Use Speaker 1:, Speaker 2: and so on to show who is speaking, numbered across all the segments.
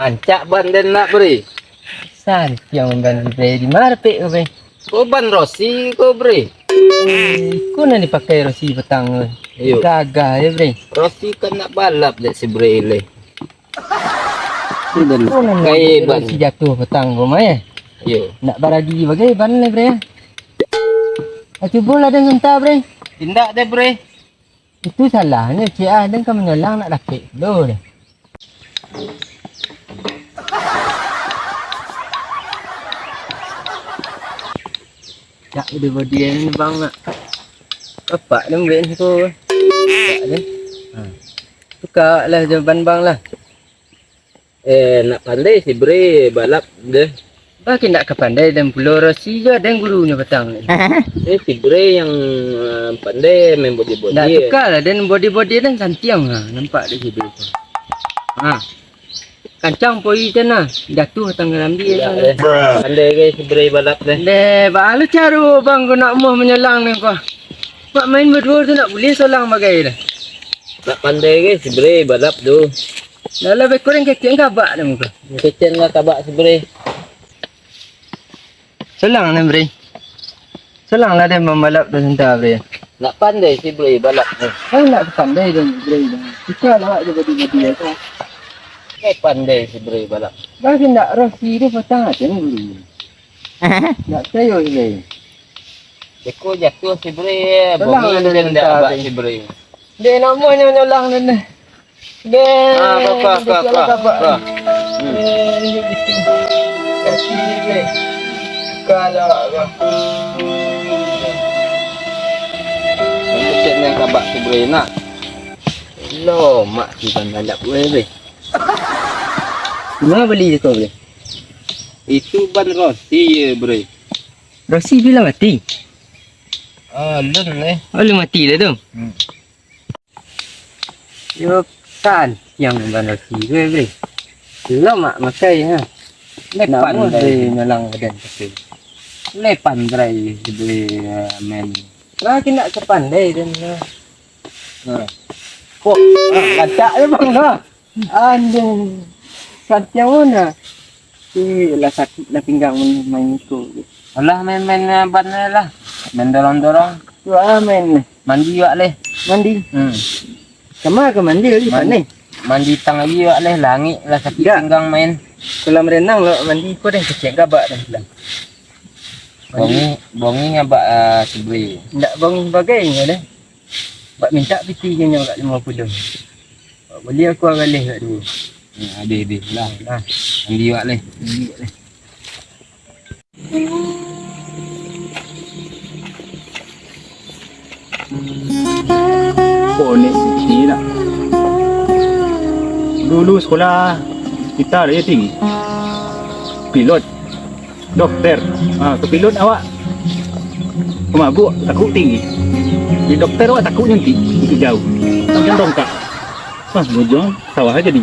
Speaker 1: Ancak ban dan nak bre.
Speaker 2: San yang ban bre di marpe ko bre.
Speaker 1: Ko ban Rossi ko bre.
Speaker 2: Ko na ni pakai Rossi petang.
Speaker 1: Iyo.
Speaker 2: Gagah ya bre.
Speaker 1: Rossi kan nak balap dek si bre le.
Speaker 2: Ko na
Speaker 1: Kai
Speaker 2: ni
Speaker 1: ban.
Speaker 2: Rossi jatuh petang ko mai.
Speaker 1: Yo.
Speaker 2: Nak baragi bagai ban le bre. Aku bola dengan ta bre.
Speaker 1: Tindak deh bre.
Speaker 2: Itu salahnya Cik dan kamu menyolang nak rakit dulu deh. Tak ada body ni bang nak. Apa dia beli ni tu? Tak ada. Tukar lah jawaban bang lah.
Speaker 1: Nak pandai si bre balap deh.
Speaker 2: Bagi nak kepandai dan Pulau Rossi je dan gurunya petang ni.
Speaker 1: Si bre yang pandai main body-body.
Speaker 2: Nak tukar lah dan body-body dan santiang lah. Nampak dia hidup. Ha. Kancang poi je nah. Jatuh tanggal ambil.
Speaker 1: Pandai ke si bre balap deh.
Speaker 2: Deh, balu caru bang kau nak mau menyelang ni kau. Mak main berdua tu nak boleh solang bagai dah.
Speaker 1: Nak pandai ke si bre balap tu.
Speaker 2: Dah lebih kurang kekek kabak dah muka.
Speaker 1: Kecen lah kabak si bre.
Speaker 2: Solang ni bre. Solang lah dia membalap tu sentar bre.
Speaker 1: Nak pandai si bre balap tu.
Speaker 2: Saya nak pandai dan bre dah. Kita lah je berdua-dua tu.
Speaker 1: Pandai si bre balap.
Speaker 2: Bagi nak Rossi dia petang aja ni dulu. Nak saya bre.
Speaker 1: Deko jatuh si bre. Bongi dan dak abak si bre.
Speaker 2: Dia nak mau nyolang ni dah. Dia.
Speaker 1: Kak.
Speaker 2: Kalau
Speaker 1: Kecen yang kabak si bre nak.
Speaker 2: lo mak kita balap bre. Mana beli tu bre?
Speaker 1: Itu ban Rossi ya bre.
Speaker 2: Rossi bila mati?
Speaker 1: Lun
Speaker 2: Oh lu mati dah tu. Yo kan yang ban Rossi bre. Lo mak makai ha.
Speaker 1: Lepan
Speaker 2: Pandai nyolang badan kecil.
Speaker 1: Lepan bre si bre main.
Speaker 2: Lagi nak sepandai dan
Speaker 1: Kok
Speaker 2: kacak je bang dah. Anjing. Santiang mana? Lah sakit lah pinggang main itu.
Speaker 1: alah main-main ban lah. Main dorong-dorong.
Speaker 2: Tu main
Speaker 1: Mandi wak leh.
Speaker 2: mandi. Sama ke mandi lagi
Speaker 1: Mandi.
Speaker 2: pandai.
Speaker 1: Mandi tang lagi wak leh langit lah sakit
Speaker 2: Ya.
Speaker 1: pinggang main.
Speaker 2: Kolam renang lo mandi ko dah kecek gabak dah bilang.
Speaker 1: Bongi ngabak si bre.
Speaker 2: Ndak bang bagainya dah. Bak minta piti je kat 50. Beli aku galih kat dulu.
Speaker 1: Ada lah. Mandi wak leh.
Speaker 3: Oh ni sini nak. Dulu sekolah kita dia tinggi. Pilot, doktor. Ke pilot awak pemabuk takut tinggi. Di doktor awak takut nanti itu jauh. Jangan dongkak. Bujang sawah aja ni.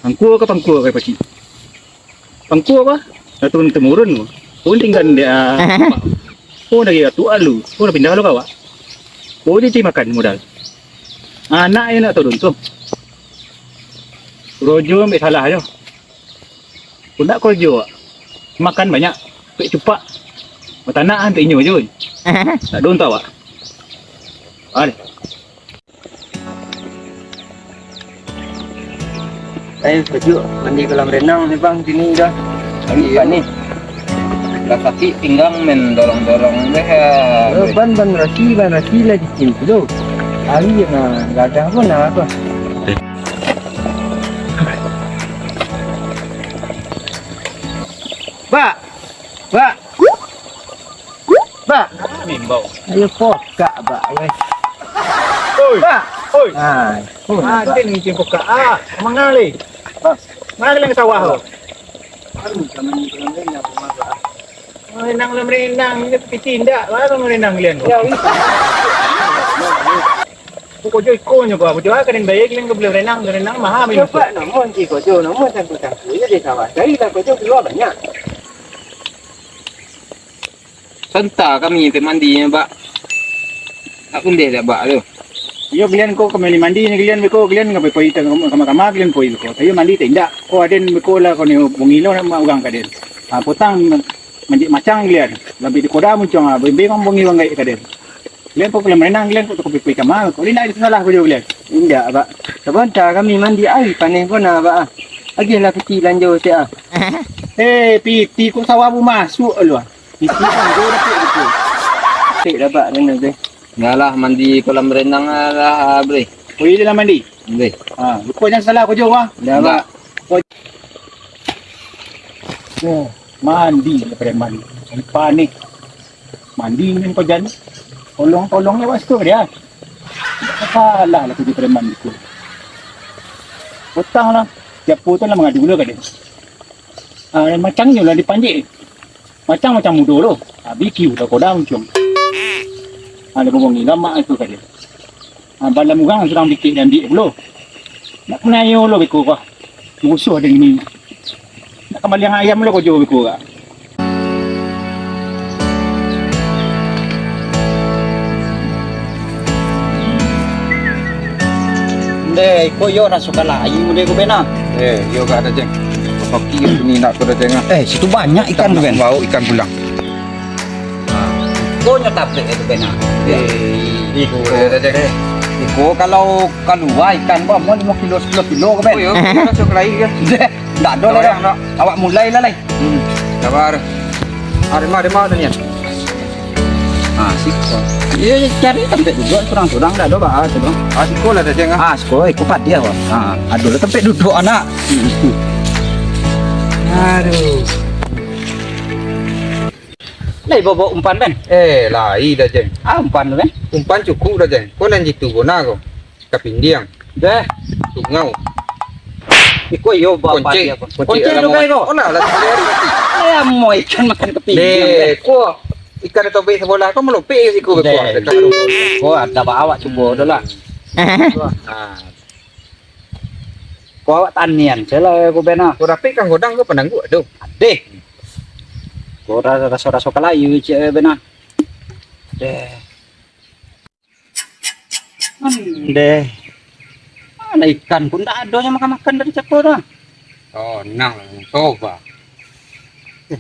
Speaker 3: Pangku ke pasti. Pangku apa? Dah turun temurun. Pun tinggal dia. Oh dari tua lu. Oh dah pindah lu kawak. Oh dia cari makan modal. Anak yang nak turun tu. Rojo ambil salah je. Pun tak kerja. Makan banyak. Pek cepat. Matanak ambil inyo je. Tak don tahu awak. Ada.
Speaker 2: Saya sejuk mandi kolam renang ni bang sini dah.
Speaker 1: Iya
Speaker 2: Ni.
Speaker 1: Lah kaki pinggang main dorong-dorong deh.
Speaker 2: Ban Rossi lah di sini tu. Hari yang gagah pun nak apa. Pak.
Speaker 1: Bimbau.
Speaker 2: Ayo pokak pak.
Speaker 3: Oi.
Speaker 2: Pak.
Speaker 3: Oi.
Speaker 2: Ha.
Speaker 3: Dia ni cium buka. Mana le? Mana yang sawah tu? Renang dalam renang ni piti ndak. Mana renang kalian? Ya, Pukul jauh ikonnya kau. Pukul jauh kan baik kalian ke belum renang mahal.
Speaker 2: Pak nombor ni kojo nombor tangku-tangku je di sawah. Dari tak kojo keluar banyak.
Speaker 1: Senta kami pergi mandi ya, Pak. Tak pun dia dah, Pak tu.
Speaker 3: Yo gilian ko kami mandi ni gilian ko gilian ngapai poi tang kama gilian poi ko. Tayo mandi tindak. Ko aden ko la ko ni bungilo na maugang ka din. Putang mandi macang gilian. Labi di koda muncung bimbi kang bungi wangai ka din. Gilian ko kala marenang gilian ko poi kama. Ko ina di salah ko jo gilian.
Speaker 2: Indah, Pak. Sebentar kami mandi air panen pun Pak. Agilah kecilan jauh sia.
Speaker 3: Piti ko sawah bu masuk lu. Piti kan go dapat itu.
Speaker 2: Tik dah Pak ni tu.
Speaker 1: Ngalah mandi kolam renang lah, bre.
Speaker 3: Ko ile na mandi.
Speaker 1: Bre.
Speaker 3: Ko jangan salah ko jo wah.
Speaker 2: Dah Pak.
Speaker 3: Oh, mandi daripada mandi. Panik. Mandi ni ko jan. Tolong lewat situ dia. Salah lah daripada mandi ko. Utang lah. Tiap putan lah mengadu lah kan dia. Macamnya lah dipanjik. Macam muda lo. BQ dah kodah muncung. Ada bobong ni lama itu kan dia. Balam orang sedang dikit dan dik lo. Nak menayo lo beko kah. Musuh ada ini. Nak kembali yang ayam lo kau jauh beko kah.
Speaker 2: Deh, ko yo nak suka layu deh ko bena.
Speaker 4: Yo gak ada jeng. Hoki ni nak tu dah jeng.
Speaker 2: Situ banyak ikan tu ben.
Speaker 4: Bau ikan pulang.
Speaker 2: Ko nyetap deh itu bena.
Speaker 4: Iko dah jeng.
Speaker 2: Iko kalau keluar ikan ba mau 5 kilo 10 kilo ko ben.
Speaker 4: Yo masuk lagi ke.
Speaker 2: Dah do lah. Awak mulai lah lai.
Speaker 4: Sabar. Ada mau dah ni.
Speaker 2: Siko. Iya cari tempat duduk surang-surang dah do ba tu.
Speaker 4: Siko lah dah jeng.
Speaker 2: Siko ikut pat dia wah. Aduh lah tempat duduk anak. Aduh. Lai bawa umpan ben.
Speaker 4: Lai dah jeng.
Speaker 2: Umpan tu ben.
Speaker 4: Umpan cukup dah jeng. Kau lan jitu guna kau. Kapindiang.
Speaker 2: Deh.
Speaker 4: Tungau.
Speaker 2: Iko yo bawa pat dia. Kunci tu kai ko.
Speaker 4: Oh lah
Speaker 2: Saya mau ikan makan keping.
Speaker 4: Ko ikan itu be sebelah kau melopek siko be
Speaker 2: Ko ada bawa cubo dah lah. Ko awak tanian sela ko bena.
Speaker 4: Kau rapi kan godang kau pandang gua tu.
Speaker 2: Deh. Ko rasa kalayu cik bena. Deh. Mana ikan pun tak ada yang makan dari cakor dah.
Speaker 4: Oh, nang coba.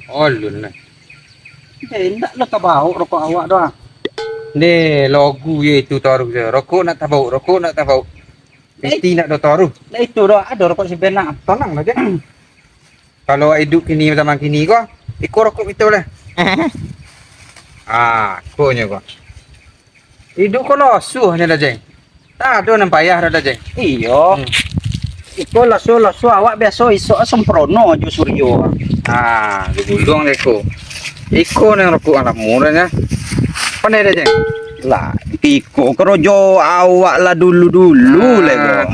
Speaker 4: Oh, lun lah.
Speaker 2: Tidak lah tak bau rokok awak dah.
Speaker 4: Ni logo ye itu taruh je. Rokok nak tabau, mesti nak do taruh.
Speaker 2: Lah itu dah ada rokok si bena.
Speaker 4: Tolong lah je. Kalau hidup kini zaman kini kau, ikut rokok itu lah. Konya kau. Hidup kau losuh ni dah jeng. Tak ada nampak payah dah jeng.
Speaker 2: Iyo. Iko lasu awak biasa isok semprono jo suryo.
Speaker 4: Digulung eko. Iko nang rokok anak murahnya. Pandai dah jeng.
Speaker 2: Lah, iko kerojo awak lah dulu lah.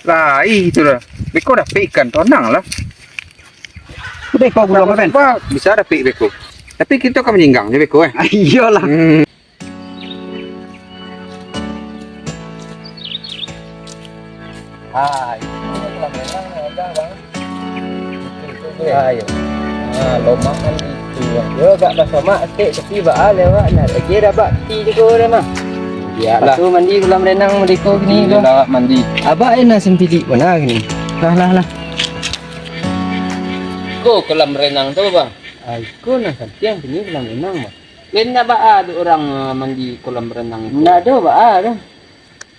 Speaker 4: Lah, itu dah. Beko dah ikan tonang lah.
Speaker 2: Udah kau gulung apa ben?
Speaker 4: Bisa dah beko. Tapi kita akan menyinggang je beko
Speaker 2: Iyalah. Ayo. Lomak kan itu. Yo gak bahasa mak stik tapi ba lewat nak lagi dah bakti je ko dah mah. Ya lah. Tu mandi kolam renang mereka gini tu.
Speaker 1: Lah mandi.
Speaker 2: Abak nak sendiri mana gini. Lah.
Speaker 1: Ko kolam renang tu bang.
Speaker 2: Aku nak santiang sini kolam renang mah.
Speaker 1: Benda ba ada orang mandi kolam renang itu.
Speaker 2: Nak ada ba dah.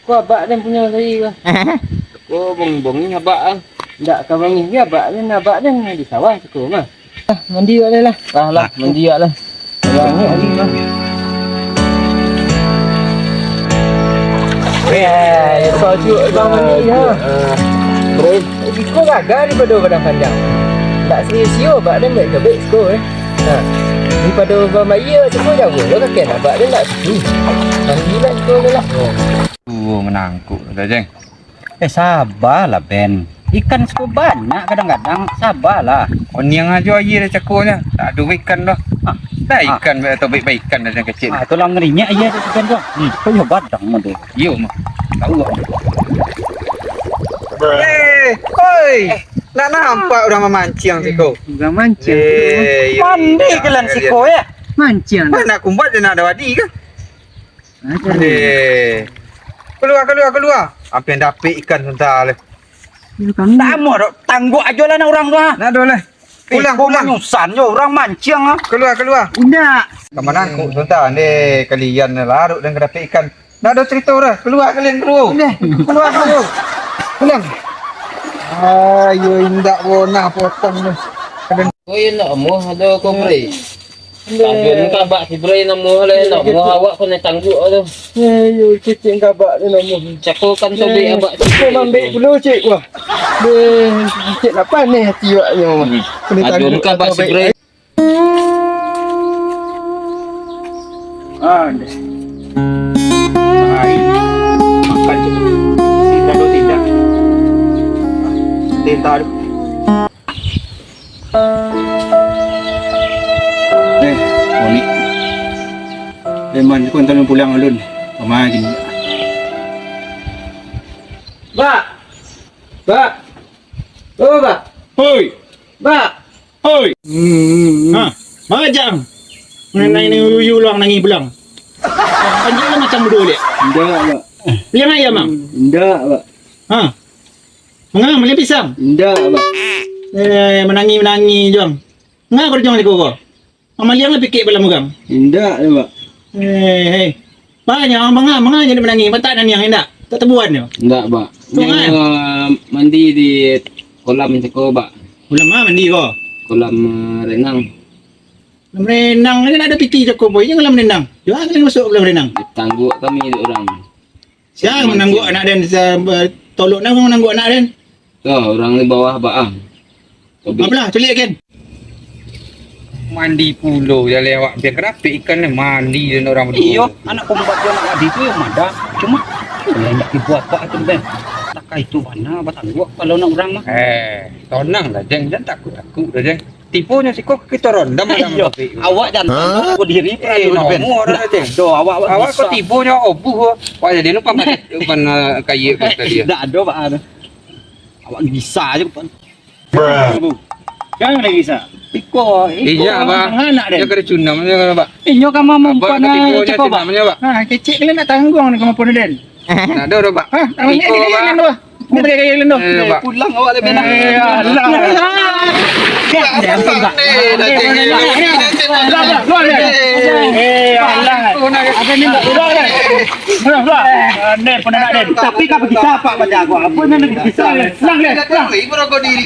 Speaker 2: Ko abak dan punya saya.
Speaker 1: Ko bong-bongi abak ah.
Speaker 2: Tak kau bangi dia abak dan di sawah cukup mah. Mandi boleh lah.
Speaker 1: Lah mandi lah.
Speaker 2: Yang ni hari mah. Kau cuci bang mandi ya. Bro, kau gagal daripada badan panjang. Tak sia-sia abak dan baik kebik skor daripada bermaya semua jauh. Lo kakek abak dan tak susu. Mandi lah skor lah.
Speaker 4: Menangkuk dah jeng.
Speaker 2: Sabarlah Ben. Ikan cukup banyak kadang-kadang. Sabarlah.
Speaker 4: Niang aja air dah cakurnya. Tak ada ikan dah. Dah ikan atau baik-baik ikan dah yang kecil.
Speaker 2: Tulang ngerinya iya tu ikan tu. Kau yo badang mah tu.
Speaker 4: Yo mah. Tahu tak? Oi. Nak nampak orang memancing siko.
Speaker 2: Bukan mancing.
Speaker 4: Mandi
Speaker 2: kelan siko ya. Mancing.
Speaker 4: Mana kumbat dia nak ada wadi ke? Keluar. Apa yang dapat ikan sebentar leh.
Speaker 3: Tak mau dok tangguh aja lah nak orang tu.
Speaker 4: Nak dah leh. Pulang.
Speaker 3: Nyusan je orang mancing ah.
Speaker 4: Keluar.
Speaker 3: Indah.
Speaker 4: Ke mana aku sebentar ni kalian larut dan dapat ikan. Nak dah cerita dah. Keluar kalian keluar. Keluar. Pulang. Ayo indak bona potong ni.
Speaker 1: Oh iya nak muh ada kau beri. Tajun ka bak si beri nak muh le nak muh awak kau nak tangguk tu.
Speaker 2: Ayo cicing kabak ni nama.
Speaker 1: Cakul kan tu beri abak.
Speaker 2: Kau ambil dulu cik wah. Cik nak panas hati awaknya.
Speaker 1: Tajun ka bak si beri.
Speaker 3: Ada. Baik. Makan je. Tidak do tidak. Tinta. Moni. Leman pun tolong pulang alun. Mama gini.
Speaker 2: Bak. Oh bak.
Speaker 3: Hoi.
Speaker 2: Bak.
Speaker 3: Hoi. Ha. Majang. Mengenai ni uyu luang nangi pulang. Panjang macam bodoh dia.
Speaker 2: Indah bak.
Speaker 3: Liang ayam bang.
Speaker 2: Indah bak.
Speaker 3: Ha. Mengapa beli pisang?
Speaker 2: Indah bak.
Speaker 3: Menangi juang. Ngapa kau jangan kau? Amaliang lah pikir belah mugang.
Speaker 2: Indah bak.
Speaker 3: Hei. Banyak manga jadi menangi. Pantat nang yang hendak. Tak tebuan dia.
Speaker 1: Enggak bak.
Speaker 3: Tungan.
Speaker 1: Yang mandi di kolam cakul bak.
Speaker 3: Ulam mandi kau.
Speaker 1: Kolam renang.
Speaker 3: Renang ni ada piti cakap boy. Jangan renang. Jangan kalian masuk belah renang.
Speaker 1: Tangguk kami tu orang.
Speaker 3: Siapa menangguk anak dan tolong nak menangguk anak dan.
Speaker 1: Orang di bawah bak.
Speaker 3: Apalah, celik kan.
Speaker 4: Mandi pulau dia lewat biar kerapik ikan ni mandi dan orang berdua.
Speaker 3: Iyo, anak pembuat dia nak mandi tu yang ada. Cuma kalau nak dibuat apa tu ben. Tak itu mana batangguak kalau nak orang mah.
Speaker 4: Tonang lah jeng takut dah jeng. Tipunya si kok kita rondam dalam kopi.
Speaker 3: Awak jangan aku diri
Speaker 4: Ben. Orang jeng.
Speaker 3: Do awak
Speaker 4: Kok tipunya obuh. Wah jadi lupa pan kayu tadi.
Speaker 3: Tak ada pak. Awak bisa aja pan. Jangan lagi bisa.
Speaker 4: Iya, Pak.
Speaker 3: Anak dia.
Speaker 4: Dia kena cunam dia kan, Pak.
Speaker 3: Inyo kamu mampu
Speaker 4: Abang
Speaker 3: na
Speaker 4: tipunya
Speaker 3: cakap pak.
Speaker 4: cunamnya, Pak.
Speaker 3: Ha, kecik kalian nak tanggung ni kamu pun den.
Speaker 4: Nah, ada dah, Pak.
Speaker 3: Ha, tangan ni
Speaker 4: Iko, Pak.
Speaker 3: kalian tu. Ni pakai kalian tu.
Speaker 4: Pak.
Speaker 3: Pulang awak lebih nak. Allah. Tapi kau pergi siapa baca aku? Apa yang nak bisa? Lang.
Speaker 4: Ibu rokok diri.